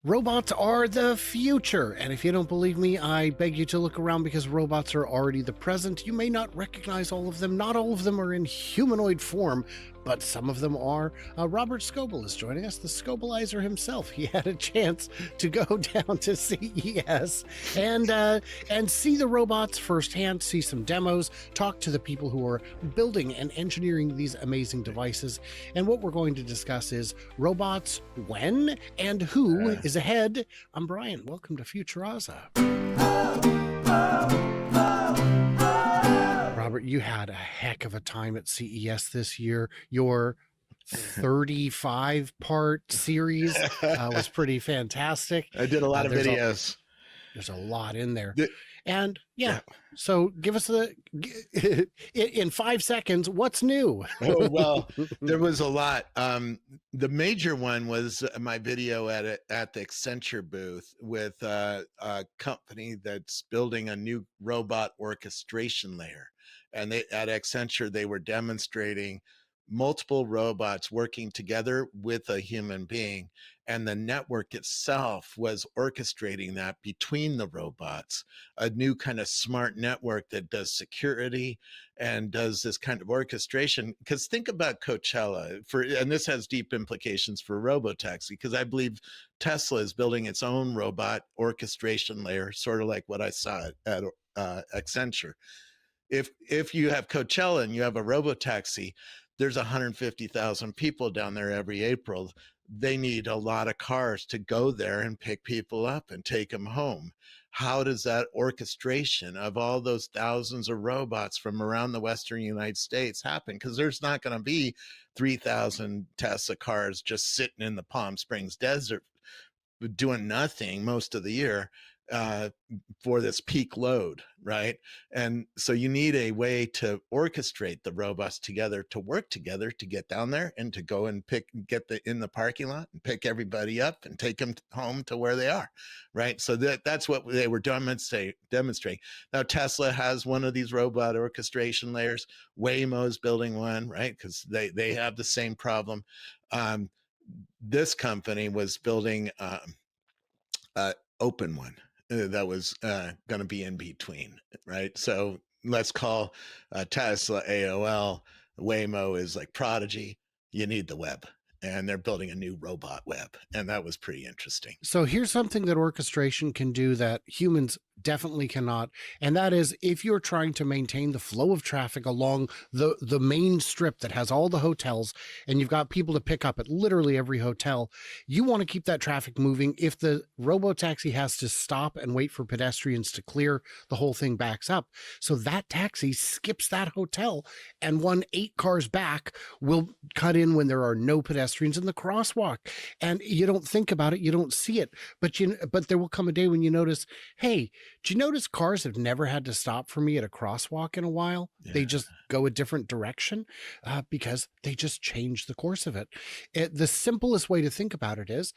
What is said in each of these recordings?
Robots are the future. And if you don't believe me, I beg you to look around because robots are already the present. You may not recognize all of them. Not all of them are in humanoid form, but some of them are. Robert Scoble is joining us, the Scobleizer himself. He had a chance to go down to CES and see the robots firsthand, see some demos, talk to the people who are building and engineering these amazing devices. And what we're going to discuss is robots, when and who is ahead. I'm Brian. Welcome to Futuraza. Robert, you had a heck of a time at CES this year. Your 35-part series was pretty fantastic. I did a lot of videos. There's a lot in there. And yeah, so give us in 5 seconds, what's new? Oh, well, there was a lot. The major one was my video at the Accenture booth with a company that's building a new robot orchestration layer. And at Accenture, they were demonstrating multiple robots working together with a human being, and the network itself was orchestrating that between the robots, a new kind of smart network that does security and does this kind of orchestration. Because think about Coachella, and this has deep implications for robotaxi, because I believe Tesla is building its own robot orchestration layer, sort of like what I saw at Accenture. If you have Coachella and you have a robotaxi, there's 150,000 people down there every April. They need a lot of cars to go there and pick people up and take them home. How does that orchestration of all those thousands of robots from around the Western United States happen? Because there's not going to be 3,000 Tesla cars just sitting in the Palm Springs desert doing nothing most of the year for this peak load, right? And so you need a way to orchestrate the robots together, to work together, to get down there and to go and get in the parking lot and pick everybody up and take them home to where they are, right? So that's what they were demonstrating. Now Tesla has one of these robot orchestration layers. Waymo's building one, right? Because they have the same problem. This company was building open one that was going to be in between, right? So let's call Tesla AOL. Waymo is like Prodigy. You need the web. And they're building a new robot web. And that was pretty interesting. So here's something that orchestration can do that humans definitely cannot. And that is, if you're trying to maintain the flow of traffic along the main strip that has all the hotels, and you've got people to pick up at literally every hotel, you want to keep that traffic moving. If the robotaxi has to stop and wait for pedestrians to clear, the whole thing backs up. So that taxi skips that hotel, and 8 cars back will cut in when there are no pedestrians in the crosswalk. And you don't think about it, you don't see it, but there will come a day when you notice, hey, do you notice cars have never had to stop for me at a crosswalk in a while? Yeah. They just go a different direction because they just change the course of it. The simplest way to think about it is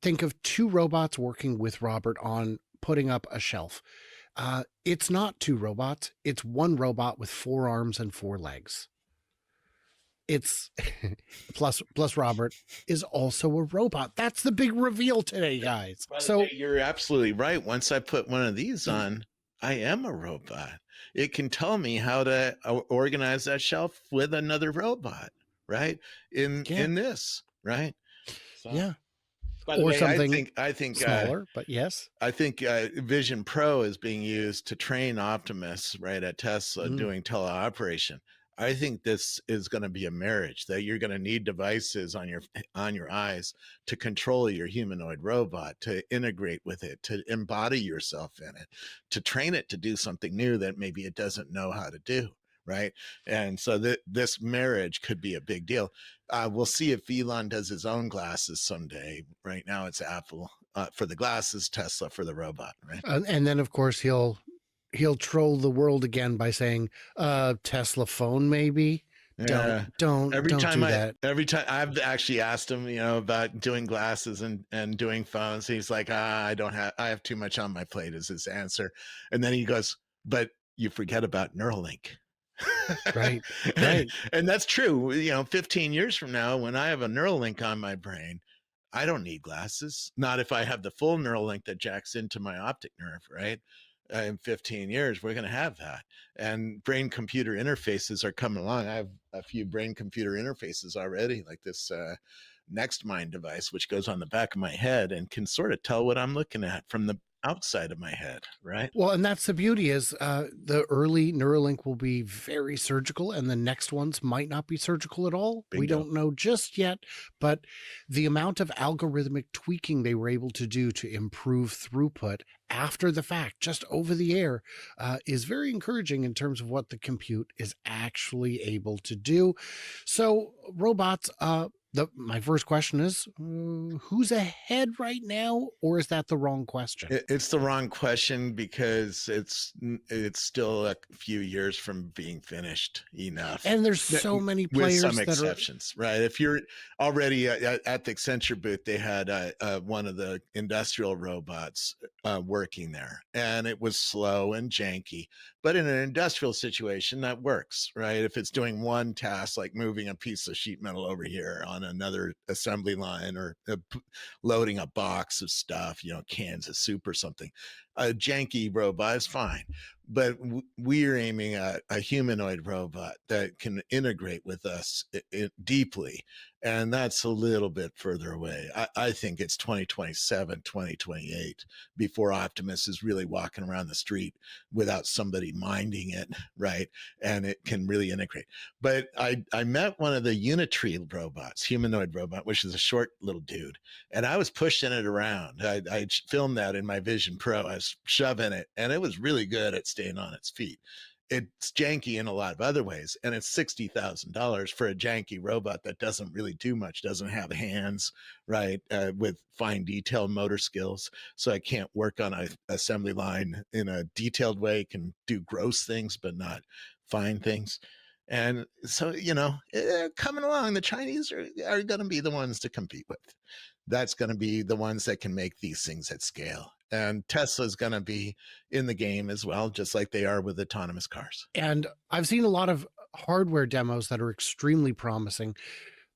think of 2 robots working with Robert on putting up a shelf. It's not 2 robots. It's 1 robot with 4 arms and 4 legs. It's plus Robert is also a robot. That's the big reveal today, guys. So you're absolutely right. Once I put one of these on, I am a robot. It can tell me how to organize that shelf with another robot, right? In this, right? So, yeah. By the way, something I think smaller, but yes. I think Vision Pro is being used to train Optimus, right, at Tesla doing teleoperation. I think this is going to be a marriage, that you're going to need devices on your eyes to control your humanoid robot, to integrate with it, to embody yourself in it, to train it to do something new that maybe it doesn't know how to do, right? And so this marriage could be a big deal. We'll see if Elon does his own glasses someday. Right now it's Apple for the glasses, Tesla for the robot, right? And then, of course, he'll troll the world again by saying, Tesla phone, maybe. Don't do that. Every time I've actually asked him, about doing glasses and doing phones. He's like, I have too much on my plate is his answer. And then he goes, but you forget about Neuralink. Right. And that's true. 15 years from now, when I have a Neuralink on my brain, I don't need glasses. Not if I have the full neural link that jacks into my optic nerve, right? In 15 years, we're going to have that. And brain computer interfaces are coming along. I have a few brain computer interfaces already, like this Next Mind device, which goes on the back of my head and can sort of tell what I'm looking at from the outside of my head, right? Well, and that's the beauty is the early Neuralink will be very surgical, and the next ones might not be surgical at all. We Bingo. don't know just yet, but the amount of algorithmic tweaking they were able to do to improve throughput after the fact, just over the air, is very encouraging in terms of what the compute is actually able to do. So, robots. My first question is, who's ahead right now, or is that the wrong question? It's the wrong question because it's still a few years from being finished enough. And there's That- so many with some players that are. exceptions, right? If you're already at the Accenture booth, they had one of the industrial robots working there, and it was slow and janky. But in an industrial situation, that works, right? If it's doing one task, like moving a piece of sheet metal over here on another assembly line, or loading a box of stuff, cans of soup or something. A janky robot is fine, but we're aiming at a humanoid robot that can integrate with us deeply. And that's a little bit further away. I think it's 2027, 2028 before Optimus is really walking around the street without somebody minding it, right? And it can really integrate. But I met one of the Unitree robots, humanoid robot, which is a short little dude, and I was pushing it around. I filmed that in my Vision Pro. I was shoving it, and it was really good at staying on its feet. It's janky in a lot of other ways, and it's $60,000 for a janky robot that doesn't really do much, doesn't have hands, right, with fine detail motor skills. So I can't work on a assembly line in a detailed way. Can do gross things, but not fine things. And so, coming along, the Chinese are going to be the ones to compete with. That's going to be the ones that can make these things at scale. And Tesla's going to be in the game as well, just like they are with autonomous cars. And I've seen a lot of hardware demos that are extremely promising,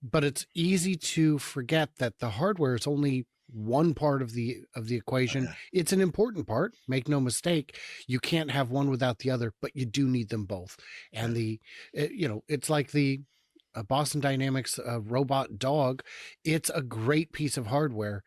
but it's easy to forget that the hardware is only one part of the Oh, equation. yeah. It's an important part, make no mistake. You can't have one without the other, but you do need them both. Yeah. And it's like the Boston Dynamics robot dog. It's a great piece of hardware,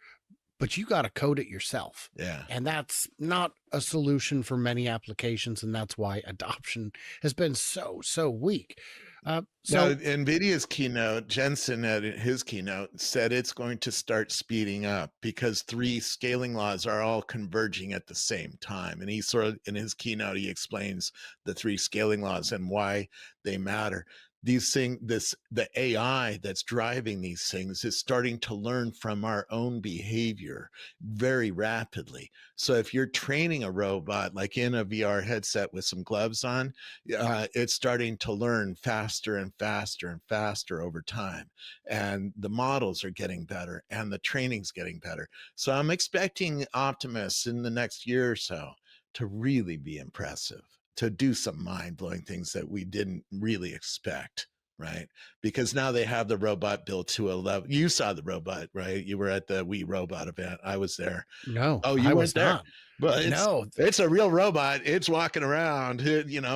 but you got to code it yourself. Yeah. And that's not a solution for many applications. And that's why adoption has been so weak. Now, So, NVIDIA's keynote, Jensen at his keynote said it's going to start speeding up because three scaling laws are all converging at the same time. And he sort of, in his keynote, he explains the three scaling laws and why they matter. The AI that's driving these things is starting to learn from our own behavior very rapidly. So if you're training a robot, like in a VR headset with some gloves on, it's starting to learn faster and faster and faster over time. And the models are getting better and the training's getting better. So I'm expecting Optimus in the next year or so to really be impressive, to do some mind blowing things that we didn't really expect. Right. Because now they have the robot built to a level. You saw the robot, right? You were at the We Robot event. I was there. no, Oh, you I weren't was there. not. But No. it's a real robot. It's walking around.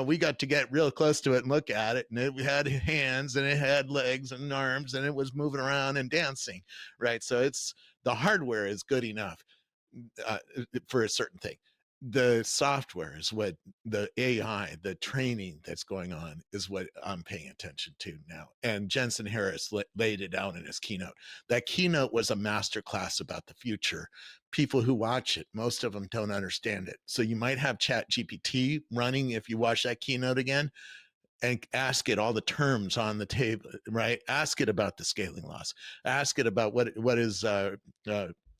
We got to get real close to it and look at it, and it had hands and it had legs and arms, and it was moving around and dancing, right? So the hardware is good enough uh, for a certain thing. The software is what the AI, the training that's going on is what I'm paying attention to now. And Jensen Harris laid it out in his keynote. That keynote was a masterclass about the future. People who watch it, most of them don't understand it. So you might have Chat GPT running if you watch that keynote again, and ask it all the terms on the table, right? Ask it about the scaling laws. Ask it about what is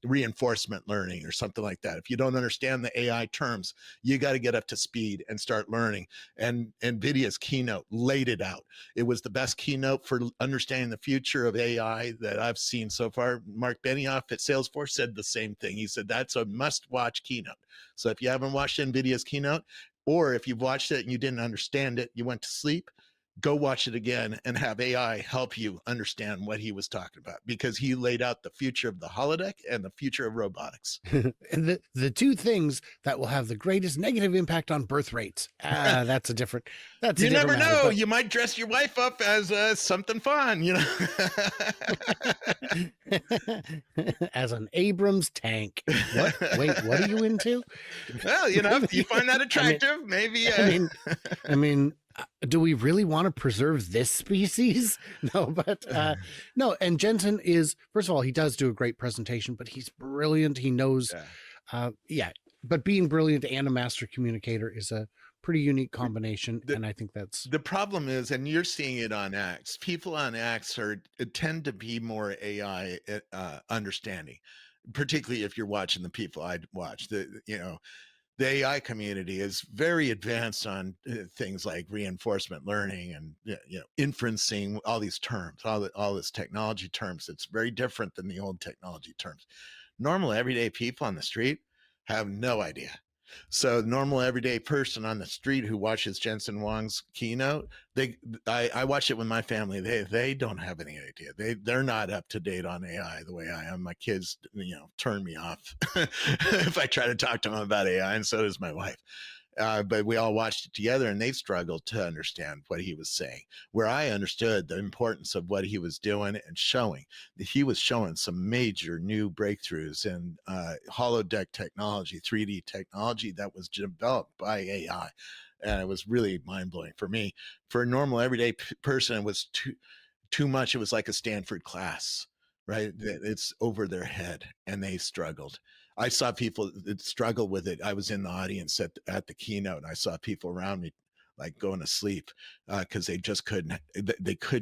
reinforcement learning or something like that. If you don't understand the AI terms, you got to get up to speed and start learning. And NVIDIA's keynote laid it out. It was the best keynote for understanding the future of AI that I've seen so far. Mark Benioff at Salesforce said the same thing. He said that's a must-watch keynote. So if you haven't watched NVIDIA's keynote, or if you've watched it and you didn't understand it, you went to sleep, go watch it again and have AI help you understand what he was talking about, because he laid out the future of the holodeck and the future of robotics. And the two things that will have the greatest negative impact on birth rates. That's a You different never matter. know. But You might dress your wife up as something fun, you know? as an Abrams tank. What? Wait, what are you into? Well, if you find that I mean, attractive, maybe. I mean, do we really want to preserve this species? No, but no. And Jensen is, first of all, he does do a great presentation, but he's brilliant. He knows, Yeah. yeah. But being brilliant and a master communicator is a pretty unique combination, The, and I think that's the problem is, and you're seeing it on X, people on X tend to be more AI understanding, particularly if you're watching the people I'd watch. The AI community is very advanced on things like reinforcement learning and inferencing, all these terms, all this technology terms. It's very different than the old technology terms. Normal everyday people on the street have no idea. So normal everyday person on the street who watches Jensen Huang's keynote, I watch it with my family. They don't have any idea. They're not up to date on AI the way I am. My kids, turn me off if I try to talk to them about AI, and so does my wife. But we all watched it together, and they struggled to understand what he was saying. Where I understood the importance of what he was doing and showing, that he was showing some major new breakthroughs in holodeck technology, 3D technology that was developed by AI. And it was really mind blowing for me. For a normal everyday person, it was too much. It was like a Stanford class, right? It's over their head, and they struggled. I saw people that struggle with it. I was in the audience at the keynote, and I saw people around me like going to sleep because they just couldn't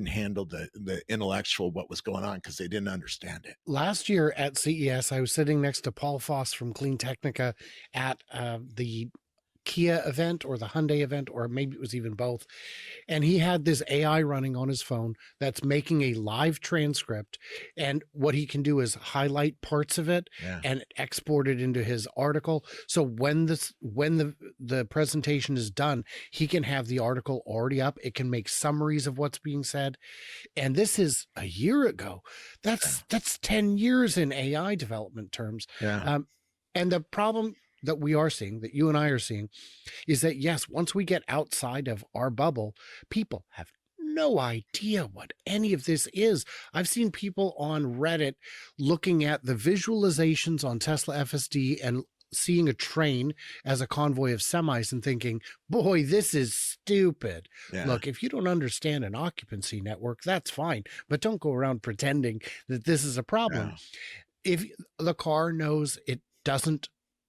handle the intellectual what was going on, because they didn't understand it. last year at CES. I was sitting next to Paul Foss from Clean Technica at the Kia event or the Hyundai event, or maybe it was even both. And he had this AI running on his phone that's making a live transcript. And what he can do is highlight parts of it Yeah, and export it into his article. So when the presentation is done, he can have the article already up. It can make summaries of what's being said. And this is a year ago. That's 10 years in AI development terms. yeah, Um, and the problem that we are seeing, that you and I are seeing, is that yes, once we get outside of our bubble, people have no idea what any of this is. I've seen people on Reddit looking at the visualizations on Tesla FSD and seeing a train as a convoy of semis and thinking, boy, this is stupid. yeah, Look, if you don't understand an occupancy network, that's fine, but don't go around pretending that this is a problem. yeah, If the car knows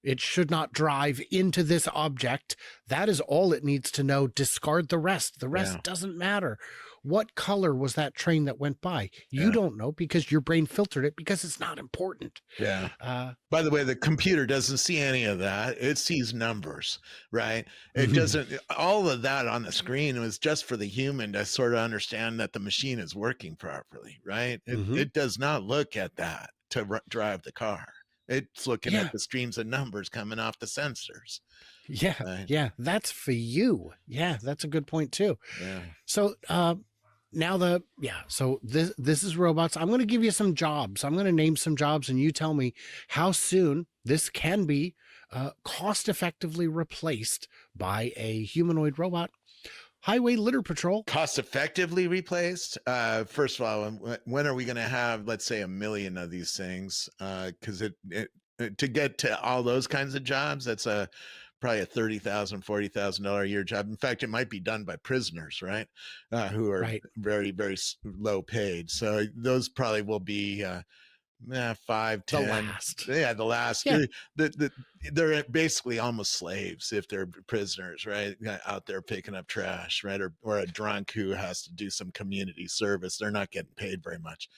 it should not drive into this object, that is all it needs to know. Discard the rest. The yeah, rest doesn't matter. What color was that train that went by? You yeah, don't know because your brain filtered it because it's not important. yeah. Uh, By the way, the computer doesn't see any of that. It sees numbers, right? It mhm, doesn't, all of that on the screen was just for the human to sort of understand that the machine is working properly, right? It, mhm. it does not look at that to drive the car. It's looking at Yeah, the streams of numbers coming off the sensors, yeah, right? yeah. That's for you. Yeah, that's a good point too. Yeah. So now so this is robots. I'm going to give you some jobs. I'm going to name some jobs, and you tell me how soon this can be cost effectively replaced by a humanoid robot. Highway litter patrol. Cost effectively replaced. First of all, when are we going to have, let's say, 1 million of these things? Because to get to all those kinds of jobs, that's probably a $30,000, $40,000 a year job. In fact, it might be done by prisoners, right? Who are Right. very, very low paid. So those probably will be 5, The 10. last. Yeah, the last. Yeah. They're basically almost slaves if they're prisoners, right? Out there picking up trash, right? Or a drunk who has to do some community service. They're not getting paid very much.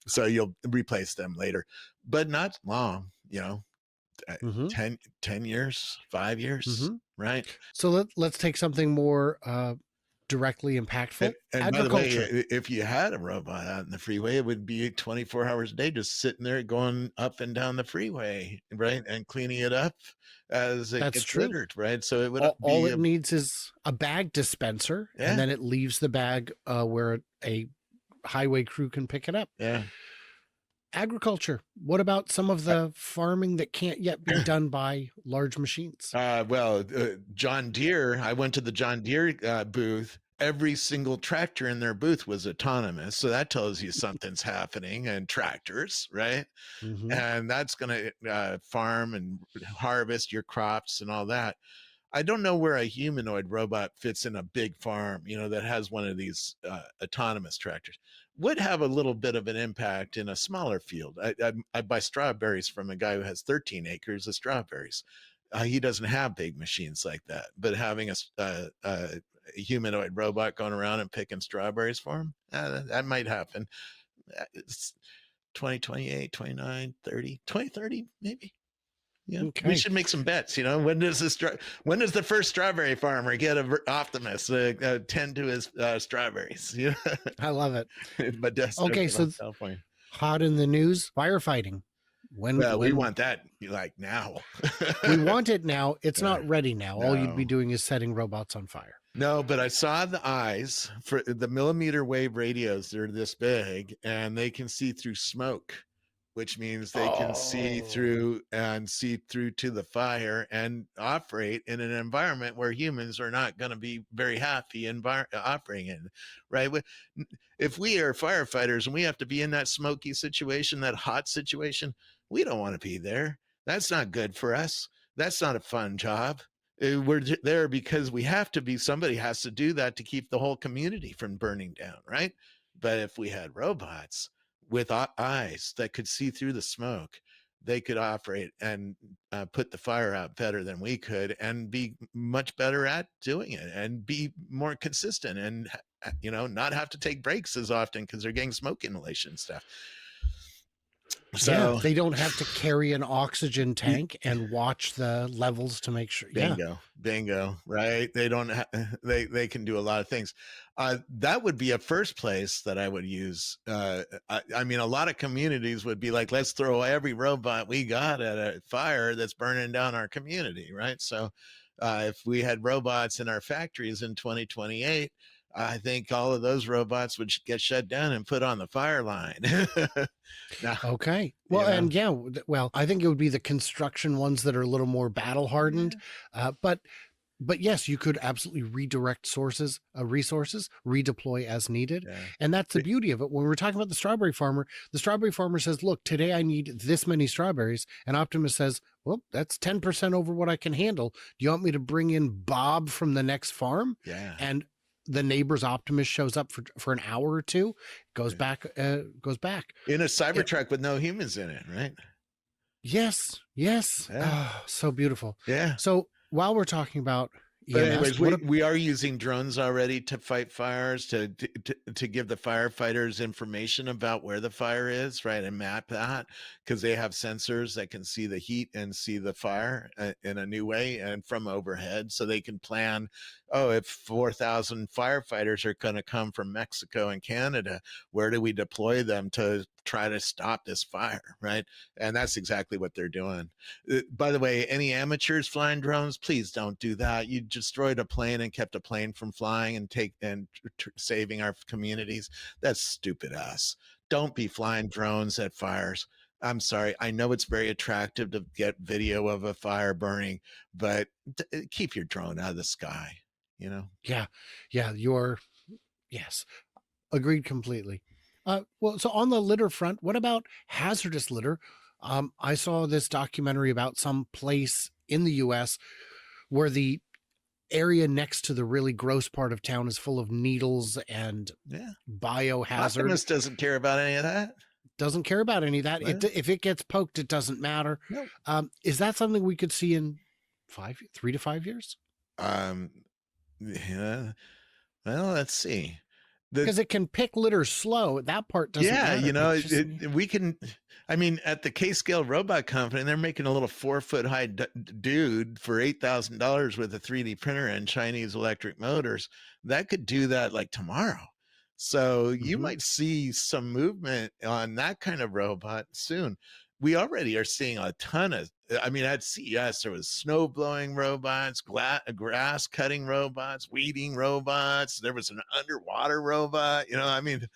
So you'll replace them later, but not long, uh, Mm-hmm. 10 years, 5 years, Mm-hmm. right? So let's take something more directly impactful? And by the way, Agriculture. if you had a robot out in the freeway, it would be 24 hours a day just sitting there going up and down the freeway, right? And cleaning it up as it That's gets true. littered, right? So it would All be it needs is a bag dispenser, and yeah, then it leaves the bag where a highway crew can pick it up. yeah. Agriculture. What about some of the farming that can't yet be done by large machines? John Deere, I went to the John Deere booth. Every single tractor in their booth was autonomous. So that tells you something's happening and tractors, right? Hmm. And that's going to farm and harvest your crops and all that. I don't know where a humanoid robot fits in a big farm, that has one of these autonomous tractors. Would have a little bit of an impact in a smaller field. I buy strawberries from a guy who has 13 acres of strawberries. He doesn't have big machines like that, but having a humanoid robot going around and picking strawberries for him, that might happen. It's 2028, 29, 30, 2030, maybe. Yeah, we Okay. should make some bets. When does the first strawberry farmer get a Optimus tend to his strawberries? I love it. Modesto, Okay, so California. hot in the news, firefighting. Well, we When want that like now. we want it now, it's Yeah, not ready now. All you'd be no, doing is setting robots on fire. no, but I saw the eyes for the millimeter wave radios. They're this big, and they can see through smoke, which means they can Oh. see through to the fire and operate in an environment where humans are not going to be very happy operating in, right? If we are firefighters and we have to be in that smoky situation, that hot situation, we don't want to be there. That's not good for us. That's not a fun job. We're there because we have to be. Somebody has to do that to keep the whole community from burning down, right? But if we had robots with eyes that could see through the smoke, they could operate and put the fire out better than we could, and be much better at doing it, and be more consistent, and not have to take breaks as often because they're getting smoke inhalation stuff. Yeah, So they don't have to carry an oxygen tank and watch the levels to make sure. Yeah. bingo, right? They don't they can do a lot of things. That would be a first place that I would use. I mean, a lot of communities would be like, let's throw every robot we got at a fire that's burning down our community, right? So if we had robots in our factories in 2028, I think all of those robots would get shut down and put on the fire line. Now, Okay. you Well, know, and yeah, well, I think it would be the construction ones that are a little more battle hardened. yeah, But yes, you could absolutely redirect resources, redeploy as needed. yeah, And that's the beauty of it. When we're talking about the strawberry farmer says, look, today I need this many strawberries. And Optimus says, well, that's 10% over what I can handle. Do you want me to bring in Bob from the next farm? yeah. And the neighbor's Optimus shows up for an hour or two, Yeah. goes back. In a It, Cybertruck with no humans in it, right? yes, yes. Yeah, Oh, so beautiful. yeah. So while we're talking about But EMS, anyways, we are using drones already to fight fires, to give the firefighters information about where the fire is, right, and map that, because they have sensors that can see the heat and see the fire in a new way and from overhead, so they can plan. Oh, if 4,000 firefighters are going to come from Mexico and Canada, where do we deploy them to try to stop this fire, right? And that's exactly what they're doing. By the way, any amateurs flying drones, please don't do that. You destroyed a plane and kept a plane from flying and saving our communities. That's stupid ass. Don't be flying drones at fires. I'm sorry. I know it's very attractive to get video of a fire burning, but keep your drone out of the sky, you know? yeah, yeah, you're yes, agreed completely. Well, so on the litter front, what about hazardous litter? I saw this documentary about some place in the US where the area next to the really gross part of town is full of needles and Yeah. biohazard. Optimus doesn't care about any of that. Doesn't care about any of that. Well, If it gets poked, it doesn't matter. no. Is that something we could see in 3 to 5 years? Yeah. Well, let's see. The because it can pick litter slow. That part doesn't Yeah, matter. you know, It's just we can. I mean, at the K Scale Robot Company, they're making a little 4 foot high dude for $8,000 with a 3D printer and Chinese electric motors. That could do that like tomorrow. So you mhm. might see some movement on that kind of robot soon. We already are seeing a ton of. I mean, at CES there was snow blowing robots, grass cutting robots, weeding robots. There was an underwater robot. You know, I mean,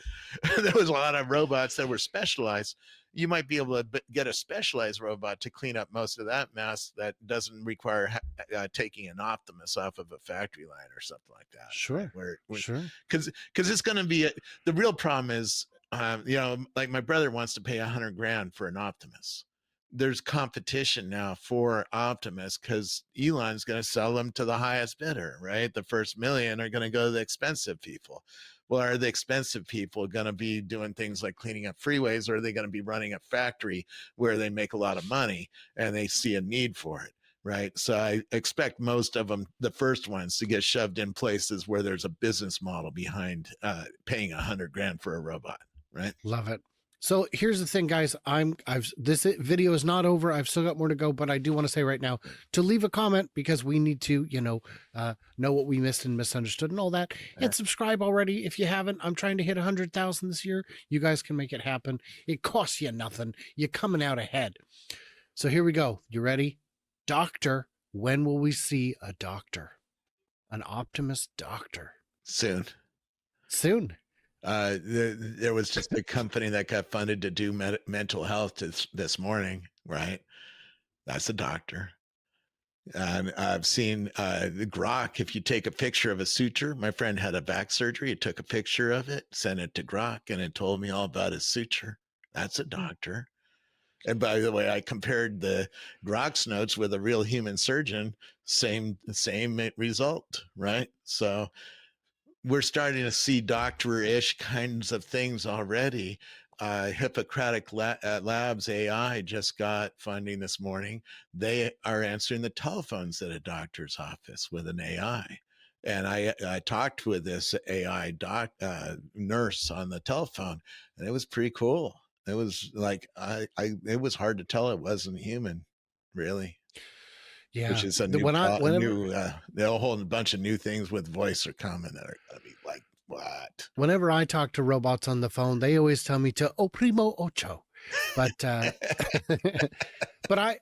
there was a lot of robots that were specialized. You might be able to get a specialized robot to clean up most of that mess that doesn't require taking an Optimus off of a factory line or something like that, right? Sure. Where Sure. because it's going to be the real problem is, you know, like my brother wants to pay 100 grand for an Optimus. There's competition now for Optimus because Elon's going to sell them to the highest bidder, right? The first million are going to go to the expensive people. Well, are the expensive people going to be doing things like cleaning up freeways, or are they going to be running a factory where they make a lot of money and they see a need for it? Right. So I expect most of them, the first ones, to get shoved in places where there's a business model behind paying 100 grand for a robot. Right. Love it. So here's the thing, guys. I've this video is not over. I've still got more to go, but I do want to say right now to leave a comment because we need to, know what we missed and misunderstood and all that. And subscribe already if you haven't. I'm trying to hit 100,000 this year. You guys can make it happen. It costs you nothing. You're coming out ahead. So here we go. You ready? Doctor. When will we see a doctor? An Optimus doctor? Soon. Soon. There was just a company that got funded to do mental health this morning, right? That's a doctor. And I've seen the Grok. If you take a picture of a suture, my friend had a back surgery. He took a picture of it, sent it to Grok, and it told me all about his suture. That's a doctor. And by the way, I compared the Grok's notes with a real human surgeon. Same result, right? So we're starting to see doctor-ish kinds of things already. Hippocratic Labs AI just got funding this morning. They are answering the telephones at a doctor's office with an AI. And I talked with this AI nurse on the telephone, and it was pretty cool. It was like it was hard to tell it wasn't human, really. Which Yeah. is a Whenever a whole bunch of new things with voice are coming that are gonna be like, what? whenever I talk to robots on the phone, they always tell me to "O primo ocho," but but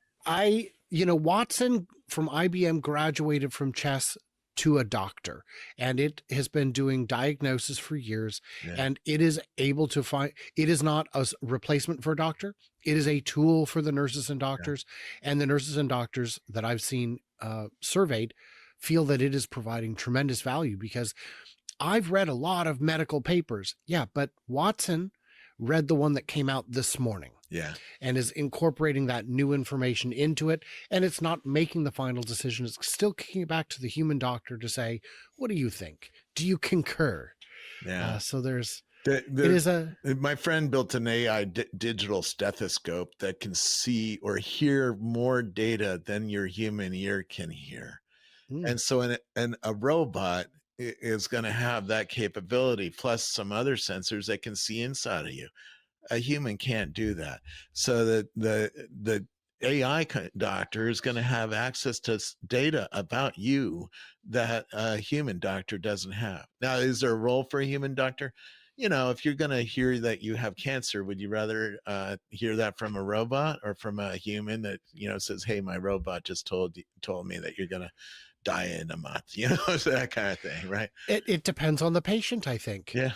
Watson from IBM graduated from chess to a doctor, and it has been doing diagnosis for years, Yeah, and it is able to find. It is not a replacement for a doctor. It is a tool for the nurses and yeah, doctors, and the nurses and doctors that I've seen surveyed feel that it is providing tremendous value because I've read a lot of medical papers. Yeah, but Watson read the one that came out this morning yeah, and is incorporating that new information into it. And it's not making the final decision. It's still kicking it back to the human doctor to say, what do you think? Do you concur? yeah. So there's, The it is a, my friend built an AI digital stethoscope that can see or hear more data than your human ear can hear. mm, And so a robot is going to have that capability plus some other sensors that can see inside of you. A human can't do that. So the AI doctor is going to have access to data about you that a human doctor doesn't have. Now, is there a role for a human doctor? You know, if you're going to hear that you have cancer, would you rather hear that from a robot or from a human that, you know, says, "Hey, my robot just told me that you're going to die in a month," you know, so that kind of thing, right? it depends on the patient, I think. Yeah.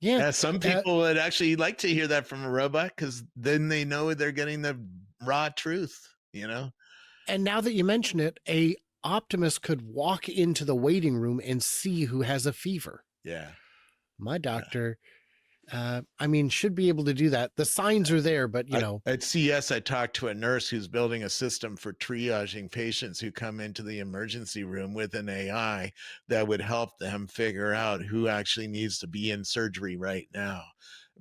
Yeah. Yeah, some Uh, people would actually like to hear that from a robot because then they know they're getting the raw truth, you know? and now that you mention it, a Optimus could walk into the waiting room and see who has a fever. Yeah. My Yeah. doctor, I mean, should be able to do that. The signs are there, but At CS, I talked to a nurse who's building a system for triaging patients who come into the emergency room with an AI that would help them figure out who actually needs to be in surgery right now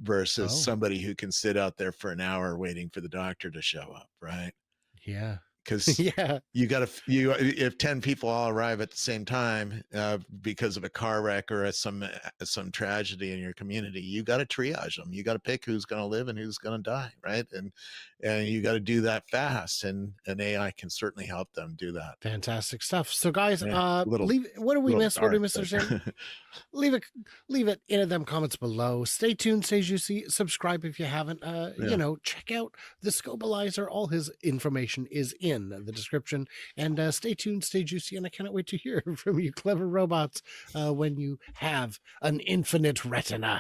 versus oh, somebody who can sit out there for an hour waiting for the doctor to show up, right? yeah. because Yeah, you got to you if 10 people all arrive at the same time because of a car wreck or some tragedy in your community, you got to triage them. You got to pick who's going to live and who's going to die, right? And you got to do that fast, and AI can certainly help them do that. fantastic stuff. So, guys, Yeah, little leave. What did we little miss? What did we dark, miss, but Sam? Leave it in them comments below. Stay tuned, stay juicy. Subscribe if you haven't. yeah. Check out the Scobalizer. All his information is in the description. And stay tuned, stay juicy. And I cannot wait to hear from you, clever robots, when you have an infinite retina.